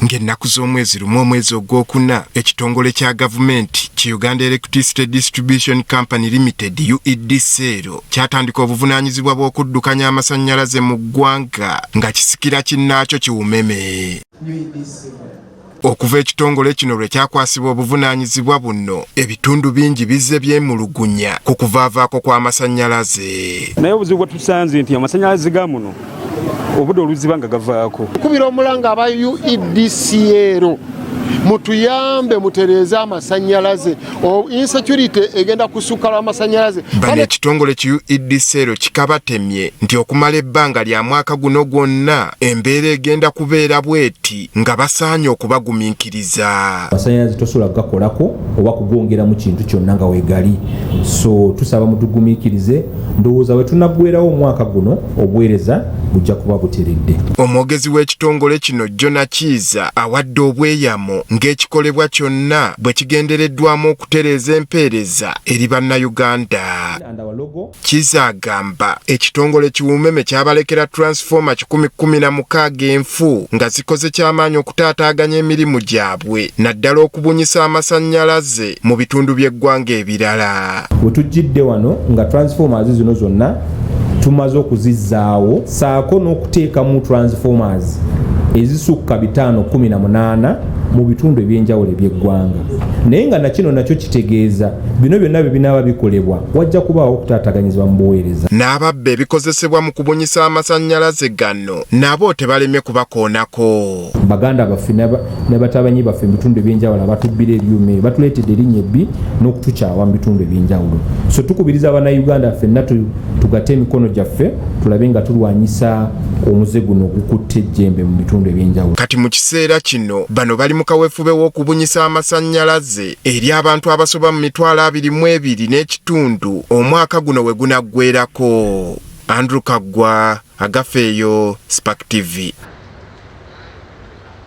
Ng'ennaku z'omwezi lumu omwezi ogwokuna ekitongole kya gavumenti ki Uganda Electricity Distribution Company Limited UEDCL kyatandika obuvunaanyizibwa bw'okuddukanya amasannyalaze mu ggwanga nga kisikira kinnaakyo kiwumeme. Okuva ekitongole kino lwe kyakwasibwa obuvunaanyizibwa buno, ebitundu bingi bizze byemulugunya ku kuvaavaako kw'amasannyalaze. Naye obuzibu bwe tusanze nti amasannyalaze ga muno obudde oluziba nga gavaako. Kubira omulanga aba UEDCL mutuyambe mutereeze amasannyalaze, insecurity egenda kusukala amasannyalaze. Bano ekitongole ki UEDCL kikabatemye nti okumala ebbanga lya mwaka guno gwonna embeera egenda kubeera bweti nga basaanye okubagumiikiriza. Amasannyalaze tosobola kugakolako oba kugongera mu kintu kyonna nga weegali, so tusaba mutugumiikirize. Ndowooza bwe tunaggwerawo omwaka guno obuweereza bujja kuba buteredde. Omwogezi w'ekitongole kino Jona Kiiza awadde obweyamo ng'ekikolebwa kyonna bwe kigendereddwamu okutereeza empeereza eri bannayuganda. Kiiza agamba ekitongole kiwumeme kyabalekera transforma 116 enfu nga zikoze ky'amaanyi okutaataaganya emirimu gyabwe naddala okubunyisa amasannyalaze mu bitundu by'eggwanga ebirala. Bwe tujjidde wano nga transformers zino zonna tumaze okuzizzaawo saako n'okuteekamu transformers ezisukka 518 mu bitundu ebyenjawulo eby'eggwanga. Naye nga nakino nakyo kitegeeza bino byonna bye binaaba bikolebwa wajja kubaawo okutaataganyizibwa mu buweereza. N'ababba ebikozesebwa mu kubunyisa amasannyalaze gano nabo tebalemye kubakoonako. Baganda baffe ne batabanyi baffe mu bitundu ebyenjawulo abatubbira ebyuma batuleetedde erinnya ebbi n'okutukyawa mu bitundu ebyenjawulo. So tukubiriza Bannayuganda ffenna tugate emikono gyaffe tulabe nga tulwanyisa omuze guno ogukutte ejjembe mu bitundu ebyenjawulo. Kati mu kiseera kino bano bali mu kaweefube w'okubunyisa amasannyalaze eri abantu abasoba mu 22 n'ekitundu omwaka guno we gunaggweerako. Andrew Kaggwa, Agafeeyo, Spark TV.